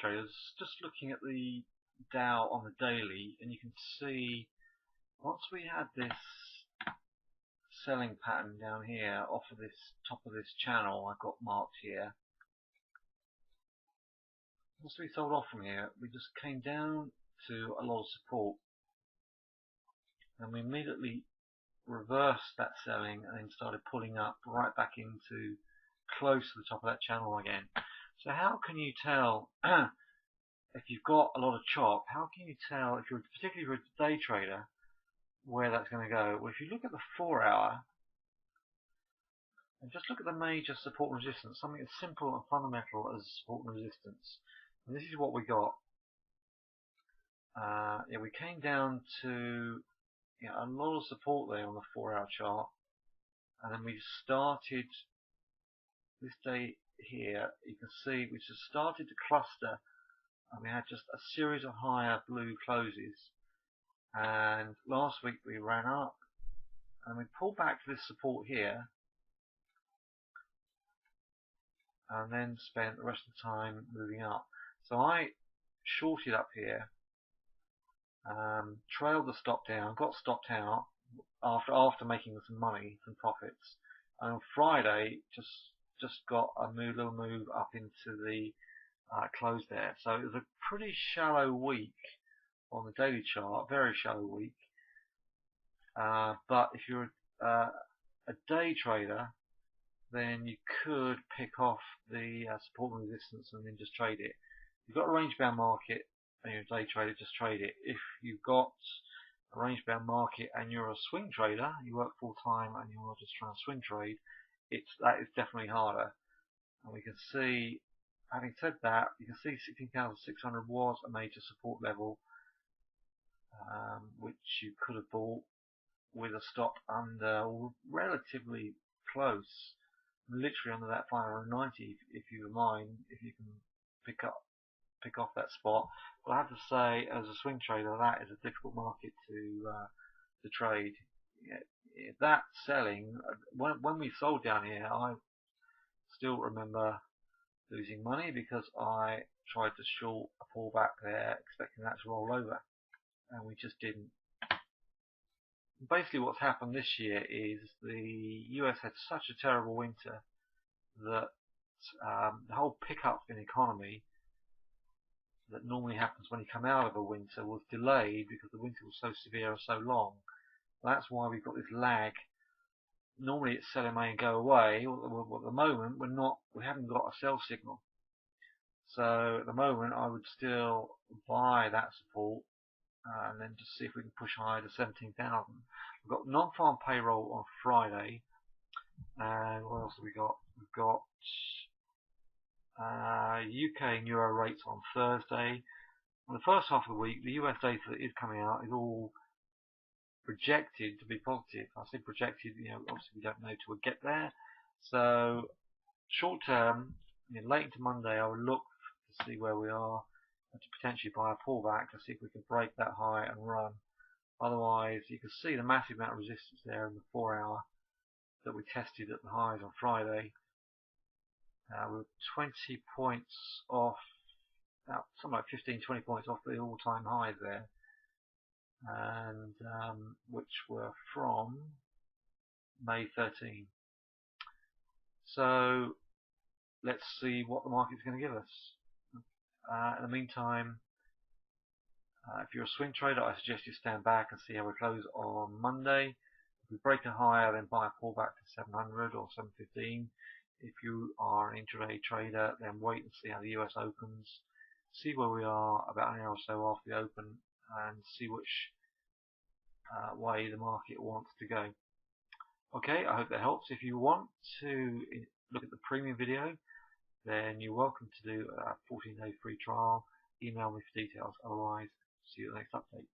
traders, just looking at the Dow on the daily, and you can see once we had this selling pattern down here off of this top of this channel I've got marked here, once we sold off from here, we just came down to a lot of support, and we immediately reversed that selling and then started pulling up right back into close to the top of that channel again. So how can you tell if you've got a lot of chop? How can you tell, if you're particularly a day trader, where that's going to go? Well, if you look at the 4 hour and just look at the major support and resistance, something as simple and fundamental as support and resistance, and this is what we got. Yeah, we came down to a lot of support there on the 4 hour chart, and then we started this day here. You can see we just started to cluster, and we had just a series of higher blue closes, and last week we ran up and we pulled back to this support here, and then spent the rest of the time moving up. So I shorted up here, trailed the stop down, got stopped out after making some money, some profits, and on Friday just got a little move up into the close there. So it was a pretty shallow week on the daily chart, very shallow week. But if you're a day trader, then you could pick off the support and resistance and then just trade it. If you've got a range bound market and you're a day trader, just trade it. If you've got a range bound market and you're a swing trader, you work full time and you're just trying to swing trade, that is definitely harder. And we can see, having said that, you can see 16,600 was a major support level, which you could have bought with a stop under relatively close, literally under that 590 if you mind, if you can pick off that spot. But I have to say, as a swing trader, that is a difficult market to trade. That selling, when we sold down here, I still remember losing money because I tried to short a pullback there, expecting that to roll over, and we just didn't. Basically what's happened this year is the US had such a terrible winter that the whole pickup in the economy that normally happens when you come out of a winter was delayed because the winter was so severe and so long. That's why we've got this lag. Normally it's sell in May and go away. Well, at the moment we haven't got a sell signal. So at the moment I would still buy that support and then just see if we can push higher to 17,000. We've got non-farm payroll on Friday, and what else have we got? We've got UK and Euro rates on Thursday. In the first half of the week, the US data that is coming out is all projected to be positive. I say projected, obviously we don't know till we get there. So short term, late into Monday, I would look to see where we are and to potentially buy a pullback to see if we can break that high and run. Otherwise, you can see the massive amount of resistance there in the 4 hour that we tested at the highs on Friday. We're 20 points off, something like 15-20 points off the all-time highs there, and which were from May 13. So let's see what the market's going to give us. In the meantime, if you're a swing trader, I suggest you stand back and see how we close on Monday. If we break a higher, then buy a pullback to 700 or 715. If you are an intraday trader, then wait and see how the US opens. See where we are about an hour or so after the open, and see which way the market wants to go. Okay, I hope that helps. If you want to look at the premium video, then you're welcome to do a 14-day free trial. Email me for details. Otherwise, see you at the next update.